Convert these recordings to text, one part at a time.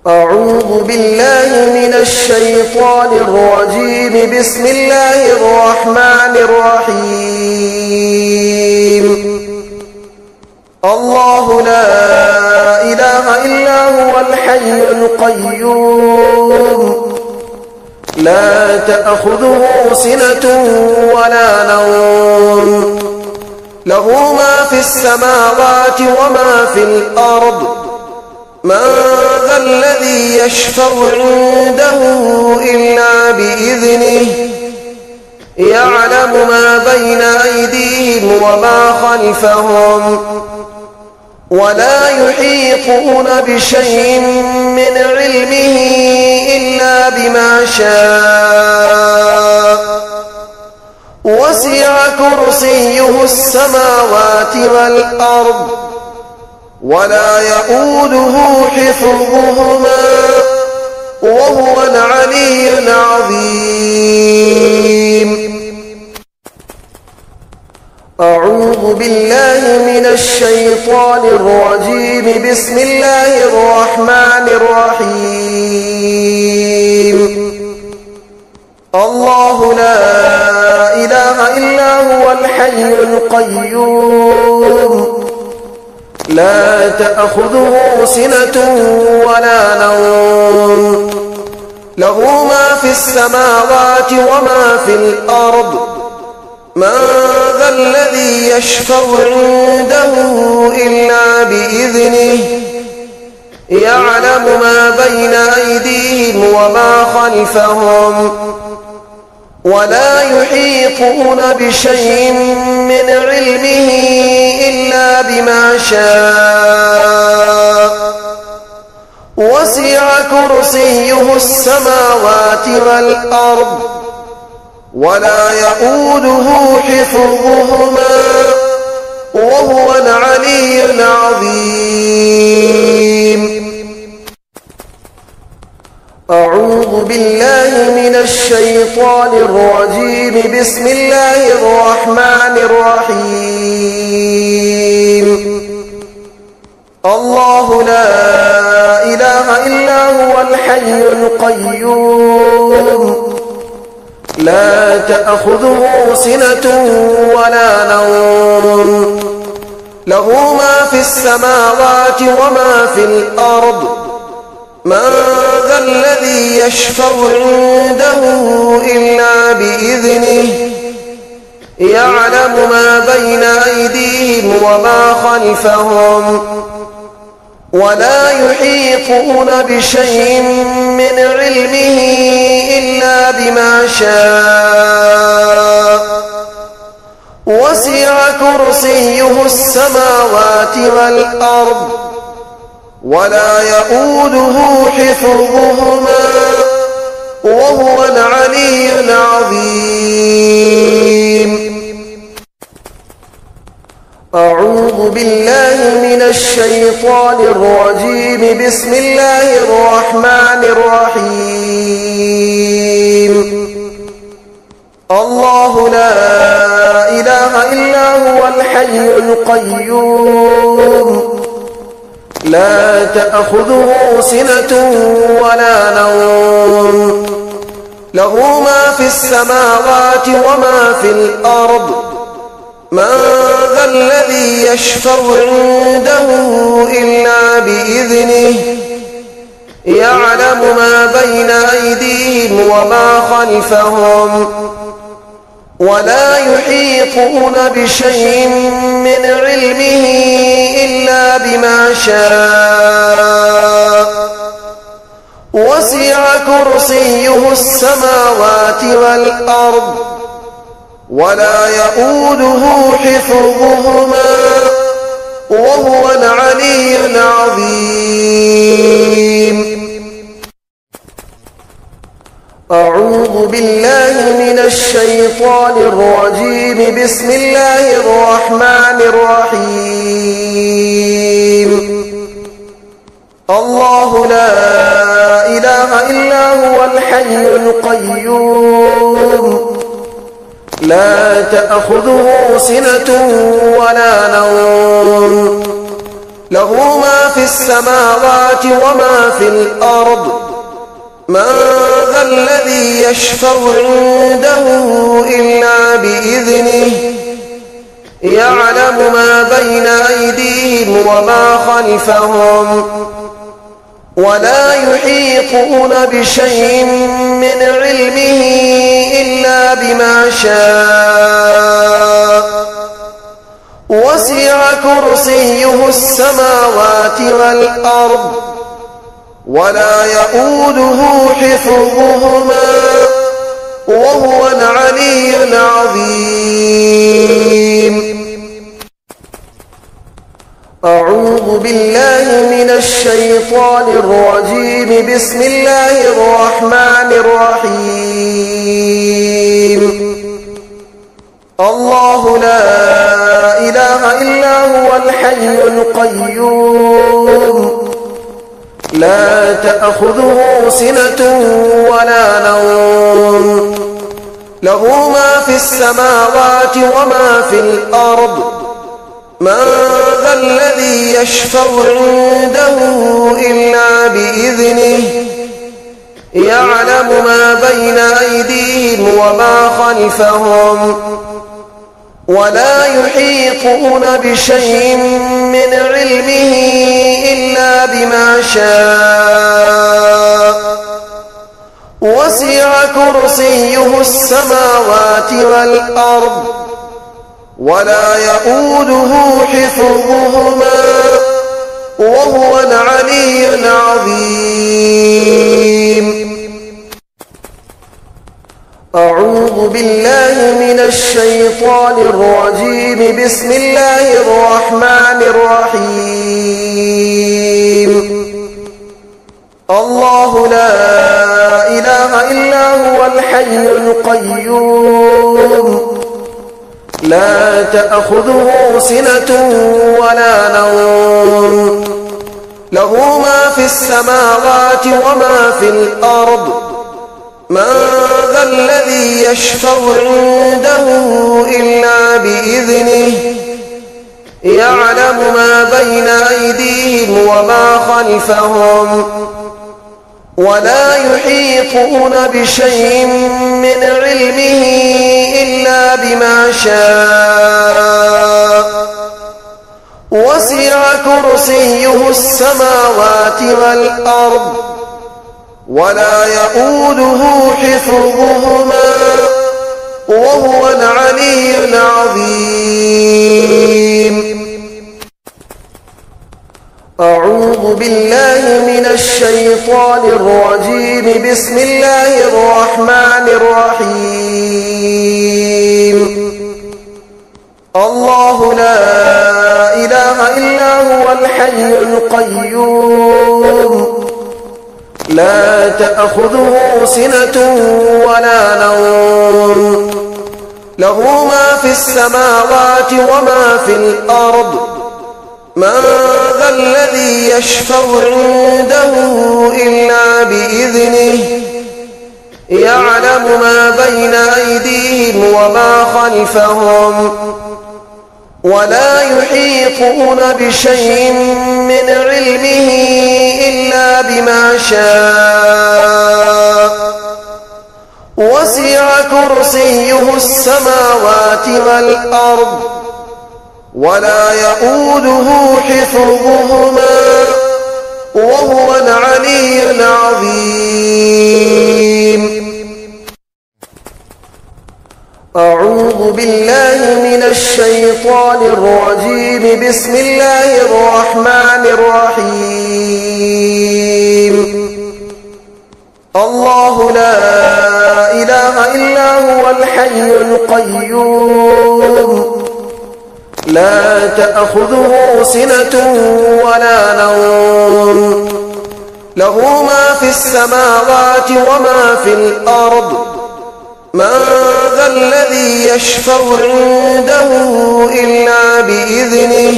أعوذ بالله من الشيطان الرجيم. بسم الله الرحمن الرحيم. الله لا إله إلا هو الحي القيوم لا تأخذه سنة ولا نوم له ما في السماوات وما في الأرض من ذا الذي يشفع عنده إلا بإذنه يعلم ما بين أيديهم وما خلفهم ولا يحيطون بشيء من علمه إلا بما شاء وسع كرسيه السماوات والأرض ولا يؤوده حفظهما وهو العلي العظيم. أعوذ بالله من الشيطان الرجيم. بسم الله الرحمن الرحيم. الله لا إله إلا هو الحي القيوم لا تأخذه سنة ولا نوم له ما في السماوات وما في الأرض من ذا الذي يشفع عنده إلا بإذنه يعلم ما بين أيديهم وما خلفهم ولا يحيطون بشيء من علمه إلا بما شاء وسع كرسيه السماوات والأرض ولا يؤوده حفظهما وهو العلي العظيم. أعوذ بالله من الشيطان الرجيم. بسم الله الرحمن الرحيم. الله لا إله إلا هو الحي القيوم لا تأخذه سنة ولا نوم له ما في السماوات وما في الأرض من ذا الذي يشفع عنده إلا بإذنه يعلم ما بين أيديهم وما خلفهم ولا يحيطون بشيء من علمه إلا بما شاء وسع كرسيه السماوات والأرض ولا يؤوده حفظهما وهو العلي العظيم. أعوذ بالله من الشيطان الرجيم. بسم الله الرحمن الرحيم. الله لا إله إلا هو الحي القيوم لا تأخذه سنة ولا نوم له ما في السماوات وما في الأرض من ذا الذي يشفع عنده إلا بإذنه يعلم ما بين أيديهم وما خلفهم ولا يحيطون بشيء من علمه إلا بما شاء وسع كرسيه السماوات والأرض ولا يؤوده حفظهما وهو العلي العظيم. أعوذ بالله من الشيطان الرجيم. بسم الله الرحمن الرحيم. الله لا إله إلا هو الحي القيوم لا تأخذه سنة ولا نوم له ما في السماوات وما في الأرض من ذا الذي يشفع عنده إلا بإذنه يعلم ما بين أيديهم وما خلفهم ولا يحيطون بشيء من علمه إلا بما شاء وسع كرسيه السماوات والأرض ولا يؤوده حفظهما وهو العلي العظيم. أعوذ بالله من الشيطان الرجيم. بسم الله الرحمن الرحيم. الله لا إله إلا هو الحي القيوم لا تأخذه سنة ولا نوم له ما في السماوات وما في الأرض من ذا الذي يشفع عنده إلا بإذنه يعلم ما بين أيديهم وما خلفهم ولا يحيطون بشيء من علمه إلا بما شاء وسع كرسيه السماوات والأرض ولا يؤوده حفظهما وهو العلي العظيم. أعوذ بالله من الشيطان الرجيم. بسم الله الرحمن الرحيم. الله لا إله إلا هو الحي القيوم لا تأخذه سنة ولا نوم له ما في السماوات وما في الأرض من ذا الذي يشفع عنده إلا بإذنه يعلم ما بين أيديهم وما خلفهم ولا يحيطون بشيء من علمه إلا بما شاء وسع كرسيه السماوات والأرض ولا يؤوده حفظهما وهو العلي العظيم. أعوذ بالله من الشيطان الرجيم. بسم الله الرحمن الرحيم. الله لا إله إلا هو الحي القيوم لا تأخذه سنة ولا نوم له ما في السماوات وما في الأرض من ذا الذي يشفع عنده إلا بإذنه يعلم ما بين أيديهم وما خلفهم ولا يحيطون بشيء من علمه إلا بما شاء وسع كرسيه السماوات والأرض ولا يؤوده حفظهما وهو العلي العظيم. أعوذ بالله من الشيطان الرجيم. بسم الله الرحمن الرحيم. الله لا إله إلا هو الحي القيوم لا تأخذه سنة ولا نوم له ما في السماوات وما في الأرض من ذا الذي يشفع عنده إلا بإذنه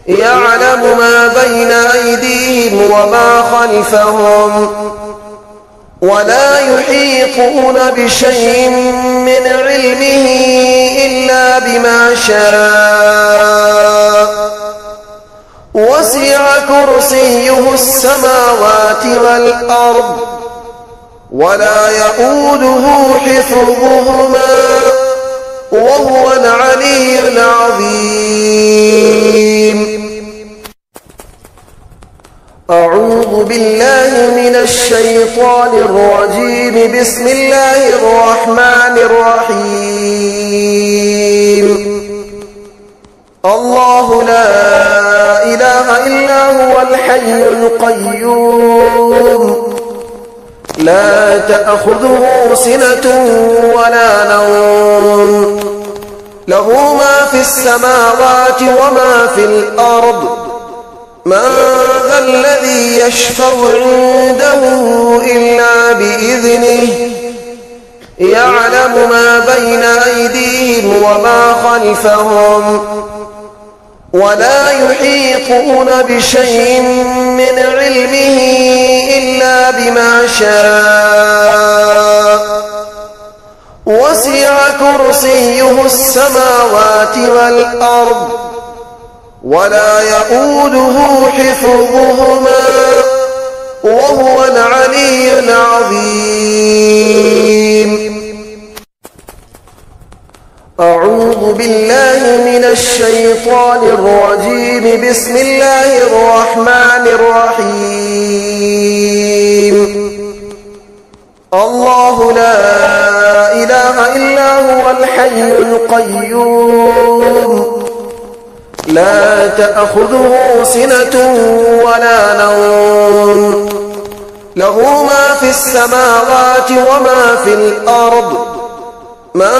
يعلم ما بين أيديهم وما خلفهم ولا يحيطون بشيء من علمه إلا بما شاء وسع كرسيه السماوات والأرض ولا يئوده حفظهما وهو العلي العظيم. أعوذ بالله من الشيطان الرجيم. بسم الله الرحمن الرحيم. الله لا إله إلا هو الحي القيوم لا تأخذه سنة ولا نوم له ما في السماوات وما في الأرض من ذا الذي يشفع عنده إلا بإذنه يعلم ما بين أيديهم وما خلفهم ولا يحيطون بشيء من علمه إلا بما شاء وسع كرسيه السماوات والأرض ولا يئوده حفظهما وهو العلي العظيم. أعوذ بالله من الشيطان الرجيم. بسم الله الرحمن الرحيم. الله لا إله إلا هو الحي القيوم لا تأخذه سنة ولا نوم له ما في السماوات وما في الأرض من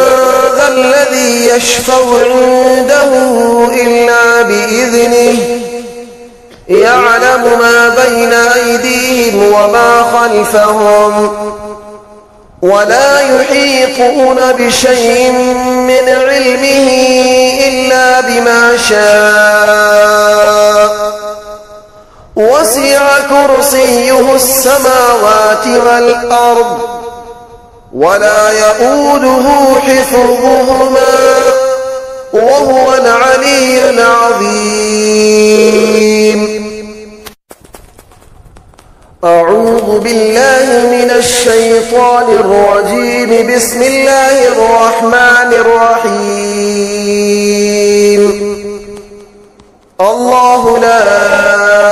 ذا الذي يشفع عنده إلا بإذنه يعلم ما بين أيديهم وما خلفهم ولا يحيطون بشيء من علمه إلا بما شاء وسع كرسيه السماوات والأرض ولا يئوده حفظهما وهو العلي العظيم. أعوذ بالله من الشيطان الرجيم. بسم الله الرحمن الرحيم. الله لا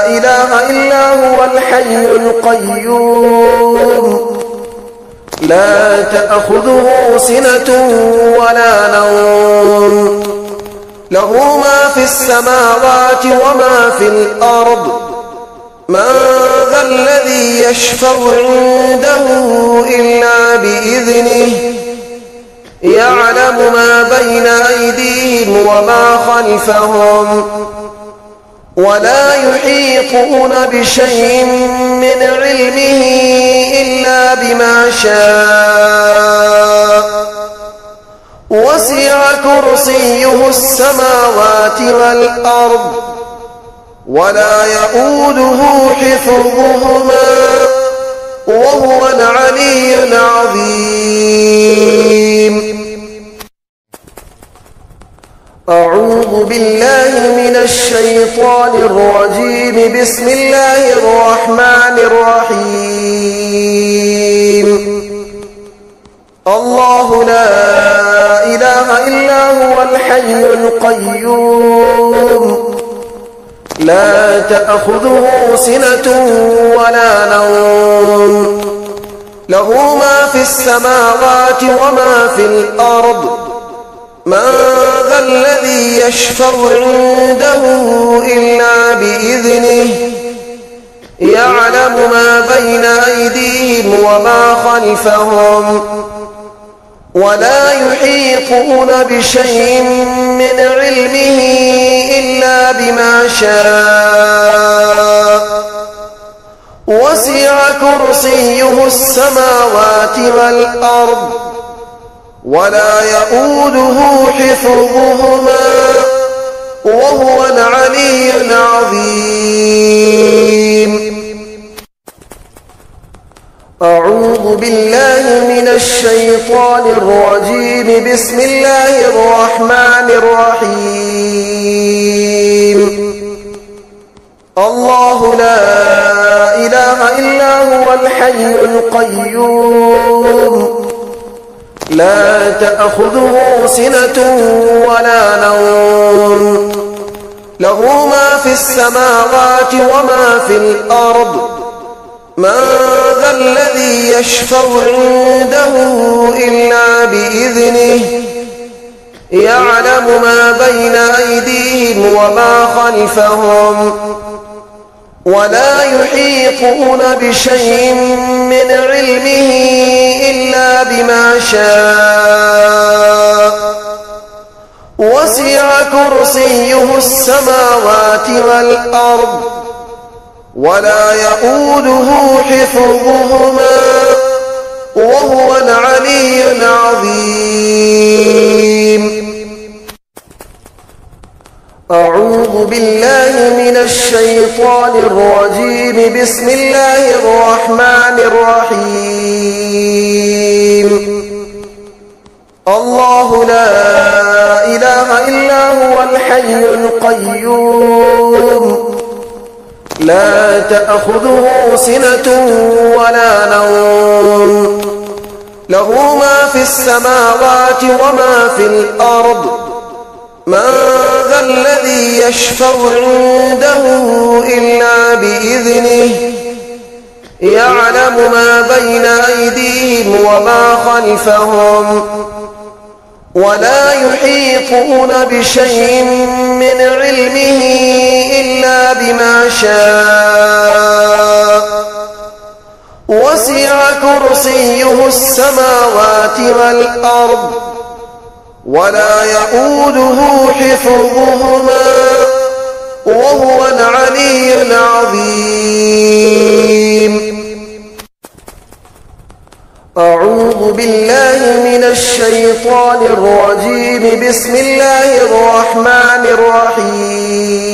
إله إلا هو الحي القيوم لا تأخذه سنة ولا نوم له ما في السماوات وما في الأرض من ذا الذي يشفع عنده إلا بإذنه يعلم ما بين أيديهم وما خلفهم ولا يحيطون بشيء من علمه إلا بما شاء وسع كرسيه السماوات والأرض ولا يئوده حفظهما وهو العلي العظيم. أعوذ بالله من الشيطان الرجيم. بسم الله الرحمن الرحيم. الله لا إله إلا هو الحي القيوم لا تأخذه سنة ولا نوم له ما في السماوات وما في الأرض من ذا الذي يشفع عنده إلا بإذنه يعلم ما بين أيديهم وما خلفهم ولا يحيطون بشيء من علمه إلا بما شاء وسع كرسيه السماوات والأرض ولا يئوده حفظهما وهو العلي العظيم. أعوذ بالله من الشيطان الرجيم. بسم الله الرحمن الرحيم. الله لا إله إلا هو الحي القيوم لا تأخذه سنة ولا نوم له ما في السماوات وما في الأرض من ذا الذي يشفع عنده إلا بإذنه يعلم ما بين أيديهم وما خلفهم ولا يحيطون بشيء من علمه إلا بما شاء وسع كرسيه السماوات والأرض ولا يؤوده حفظهما وهو العلي العظيم. أعوذ بالله من الشيطان الرجيم. بسم الله الرحمن الرحيم. الله لا إله إلا هو الحي القيوم لا تأخذه سنة ولا نوم له ما في السماوات وما في الأرض من ذا الذي يشفع عنده إلا بإذنه يعلم ما بين أيديهم وما خلفهم ولا يحيطون بشيء من علمه إلا بما شاء وسع كرسيه السماوات والأرض ولا يؤوده حفظهما وهو العلي العظيم. أعوذ بالله من الشيطان الرجيم. بسم الله الرحمن الرحيم.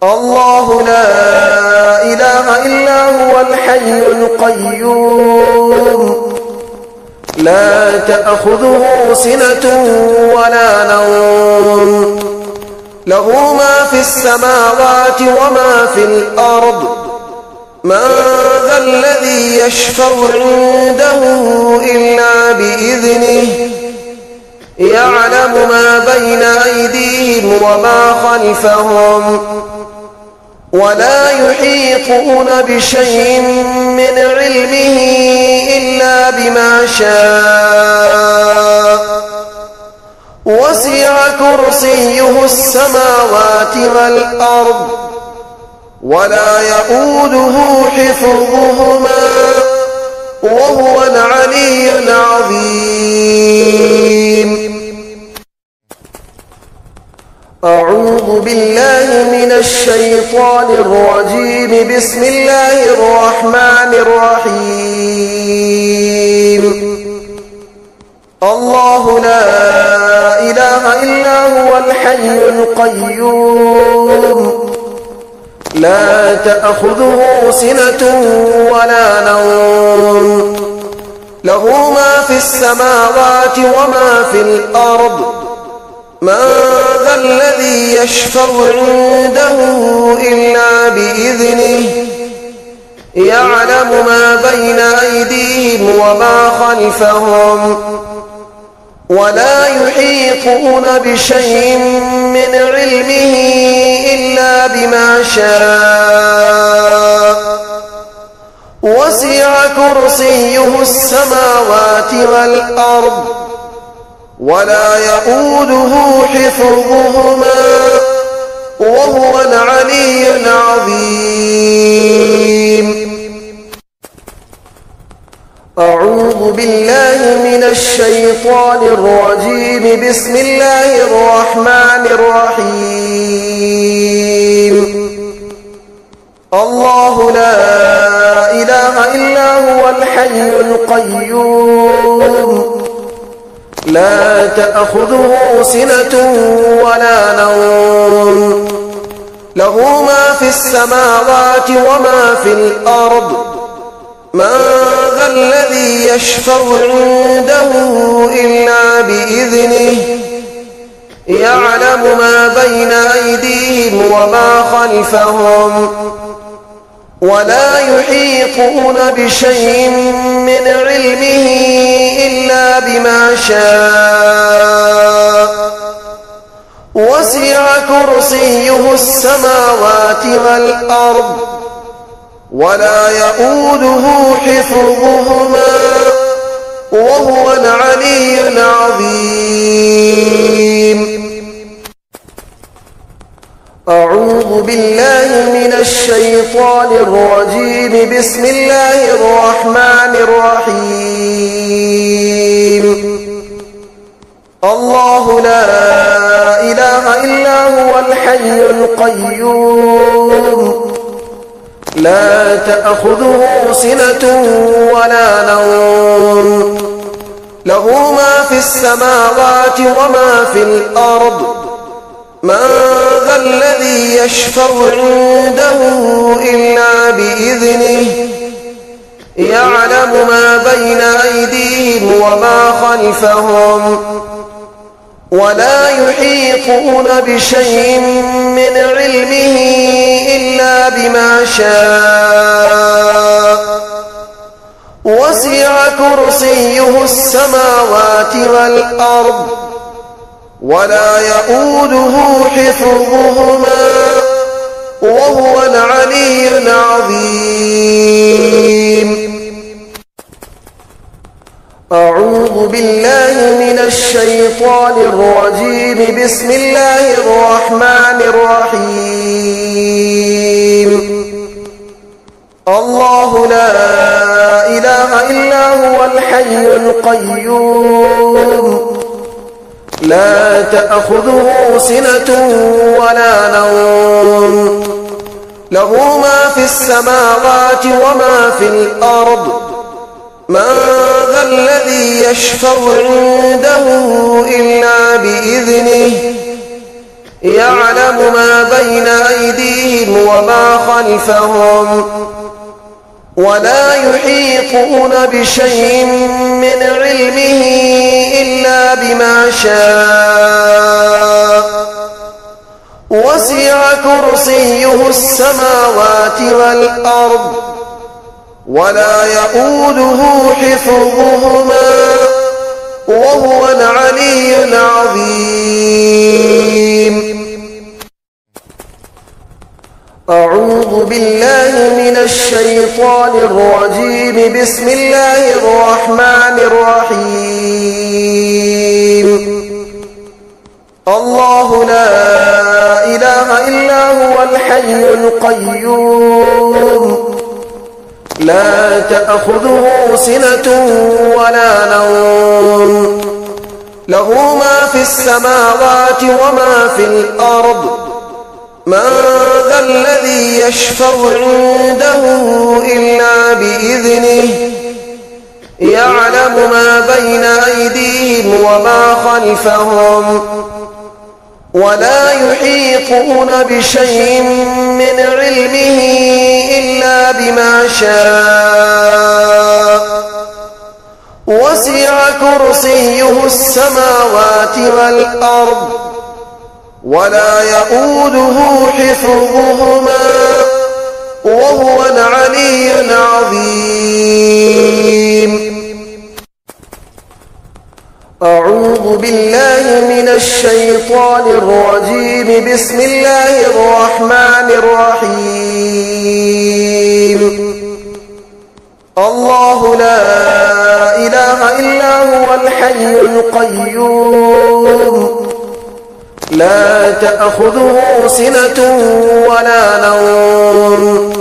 الله لا إله إلا هو الحي القيوم لا تأخذه سنة ولا نوم له ما في السماوات وما في الأرض من ذا الذي يشفع عنده إلا بإذنه يعلم ما بين أيديهم وما خلفهم ولا يحيطون بشيء من علمه إلا بما شاء وسع كرسيه السماوات والأرض ولا يؤوده حفظهما وهو العلي العظيم. أعوذ بالله من الشيطان الرجيم. بسم الله الرحمن الرحيم. الله لا إله إلا هو الحي القيوم لا تأخذه سنة ولا نوم له ما في السماوات وما في الأرض من ذا الذي يشفع عنده إلا بإذنه يعلم ما بين أيديهم وما خلفهم ولا يحيطون بشيء من علمه إلا بما شاء وسع كرسيه السماوات والأرض ولا يؤوده حفظهما وهو العلي العظيم. أعوذ بالله من الشيطان الرجيم. بسم الله الرحمن الرحيم. الله لا إله إلا هو الحي القيوم لا تأخذه سنة ولا نوم له ما في السماوات وما في الأرض من ذا الذي يشفع عنده إلا بإذنه يعلم ما بين أيديهم وما خلفهم ولا يحيطون بشيء من علمه إلا بما شاء وسع كرسيه السماوات والأرض ولا يؤوده حفظهما وهو العلي العظيم. أعوذ بالله من الشيطان الرجيم. بسم الله الرحمن الرحيم. الله لا إله إلا هو الحي القيوم لا تأخذه سنة ولا نوم له ما في السماوات وما في الأرض من ذا الذي يشفع عنده إلا بإذنه يعلم ما بين أيديهم وما خلفهم ولا يحيطون بشيء من علمه إلا بما شاء وسع كرسيه السماوات والأرض ولا يؤوده حفظهما وهو العلي العظيم. أعوذ بالله من الشيطان الرجيم. بسم الله الرحمن الرحيم. الله لا إله إلا هو الحي القيوم لا تأخذه سنة ولا نوم له ما في السماوات وما في الأرض من ذا الذي يشفع عنده إلا بإذنه يعلم ما بين أيديهم وما خلفهم ولا يحيطون بشيء من علمه إلا بما شاء وسع كرسيه السماوات والأرض ولا يؤوده حفظهما وهو العلي العظيم. أعوذ بالله من الشيطان الرجيم. بسم الله الرحمن الرحيم. الله لا إله إلا هو الحي القيوم لا تأخذه سنة ولا نوم له ما في السماوات وما في الأرض من ذا الذي يشفع عنده إلا بإذنه يعلم ما بين أيديهم وما خلفهم ولا يحيطون بشيء من علمه إلا بما شاء وسع كرسيه السماوات والأرض ولا يؤوده حفظهما وهو العلي العظيم. أعوذ بالله من الشيطان الرجيم. بسم الله الرحمن الرحيم. الله لا إله إلا هو الحي القيوم لا تأخذه سنة ولا نوم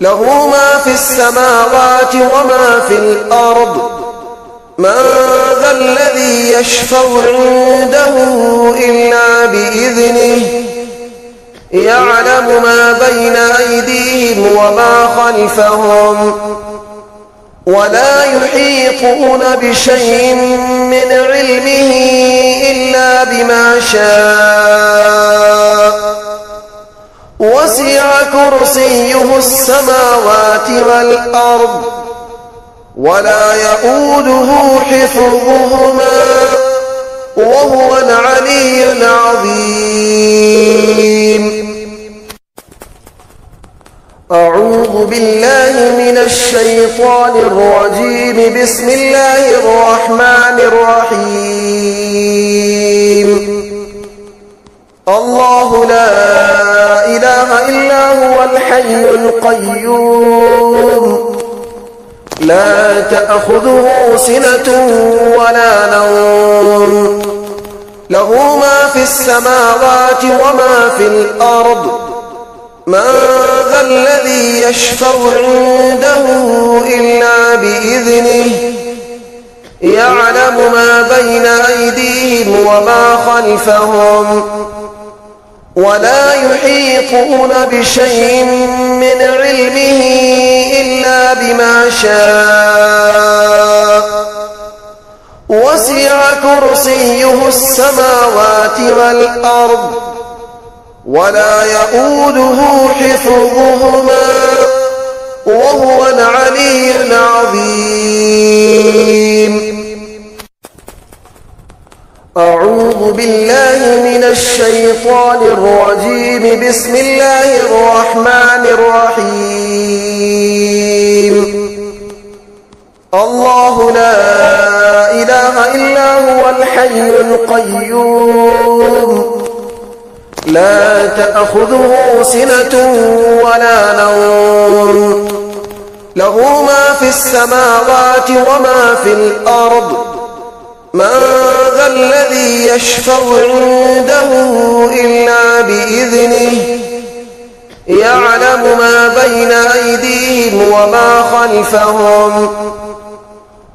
له ما في السماوات وما في الأرض من ذا الذي يشفع عنده إلا بإذنه يعلم ما بين أيديهم وما خلفهم ولا يحيطون بشيء من علمه إلا بما شاء وسع كرسيه السماوات والأرض ولا يؤوده حفظهما وهو العلي العظيم. أعوذ بالله من الشيطان الرجيم. بسم الله الرحمن الرحيم. الله لا إله إلا هو الحي القيوم لا تأخذه سنة ولا نوم له ما في السماوات وما في الأرض من ذا الذي يشفع عنده إلا بإذنه يعلم ما بين أيديهم وما خلفهم ولا يحيطون بشيء من علمه إلا بما شاء وسع كرسيه السماوات والأرض ولا يؤوده حفظهما وهو العلي العظيم. أعوذ بالله من الشيطان الرجيم. بسم الله الرحمن الرحيم. الله لا إله إلا هو الحي القيوم لا تأخذه سنة ولا نوم له ما في السماوات وما في الأرض من ذا الذي يشفع عنده إلا بإذنه يعلم ما بين أيديهم وما خلفهم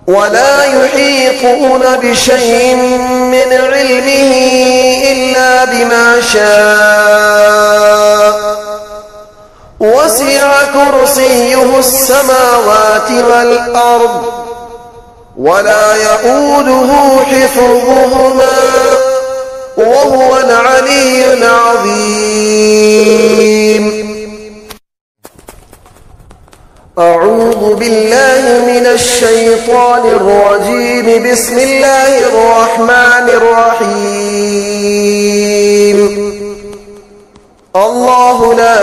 ولا يحيطون بشيء من علمه إلا بما شاء وسع كرسيه السماوات والأرض ولا يؤوده حفظهما وهو العلي العظيم. أعوذ بالله من الشيطان الرجيم. بسم الله الرحمن الرحيم. الله لا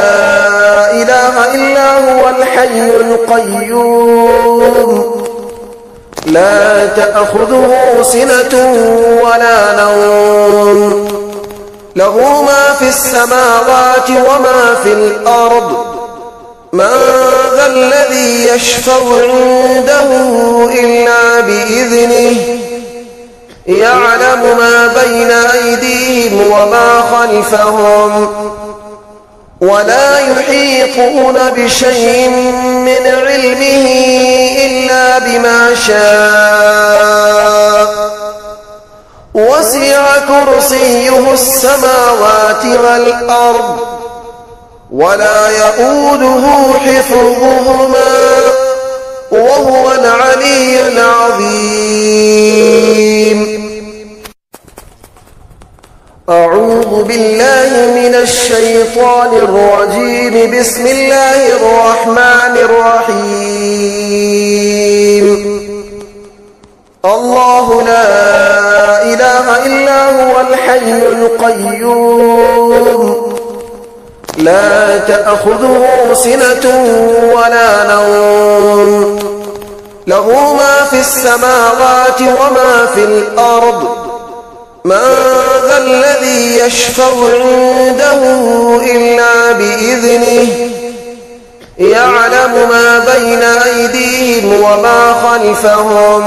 إله إلا هو الحي القيوم لا تأخذه سنة ولا نوم له ما في السماوات وما في الأرض من ذا الذي يشفع عنده إلا بإذنه يعلم ما بين أيديهم وما خلفهم ولا يحيطون بشيء من علمه إلا بما شاء وسع كرسيه السماوات والأرض ولا يؤوده حفظهما وهو العلي العظيم. أعوذ بالله من الشيطان الرجيم. بسم الله الرحمن الرحيم. الله لا إله إلا هو الحي القيوم لا تأخذه سنة ولا نوم له ما في السماوات وما في الأرض من ذا الذي يشفع عنده إلا بإذنه يعلم ما بين أيديهم وما خلفهم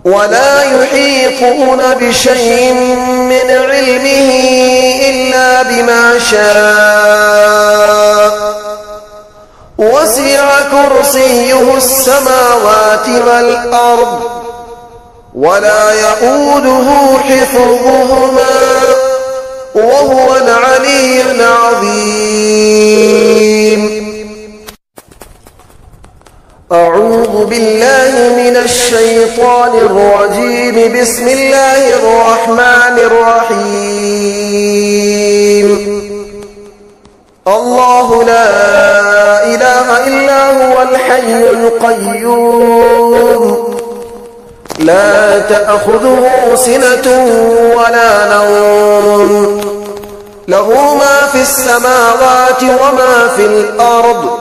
ولا يحيطون بشيء من علمه إلا بما شاء وسع كرسيه السماوات والأرض ولا يؤوده حفظهما وهو العلي العظيم. أعوذ بالله من الشيطان الرجيم. بسم الله الرحمن الرحيم. الله لا إله إلا هو الحي القيوم لا تأخذه سنة ولا نوم له ما في السماوات وما في الأرض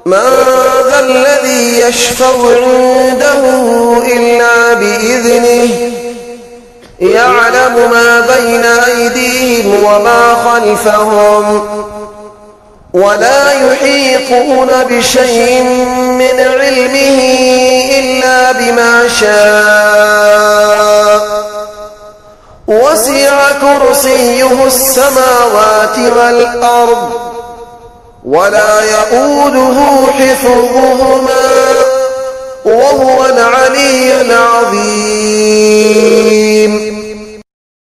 من ذا الذي يشفع عنده إلا بإذنه يعلم ما بين أيديهم وما خلفهم ولا يحيطون بشيء من علمه إلا بما شاء وسع كرسيه السماوات والأرض ولا يؤوده حفظهما وهو العلي العظيم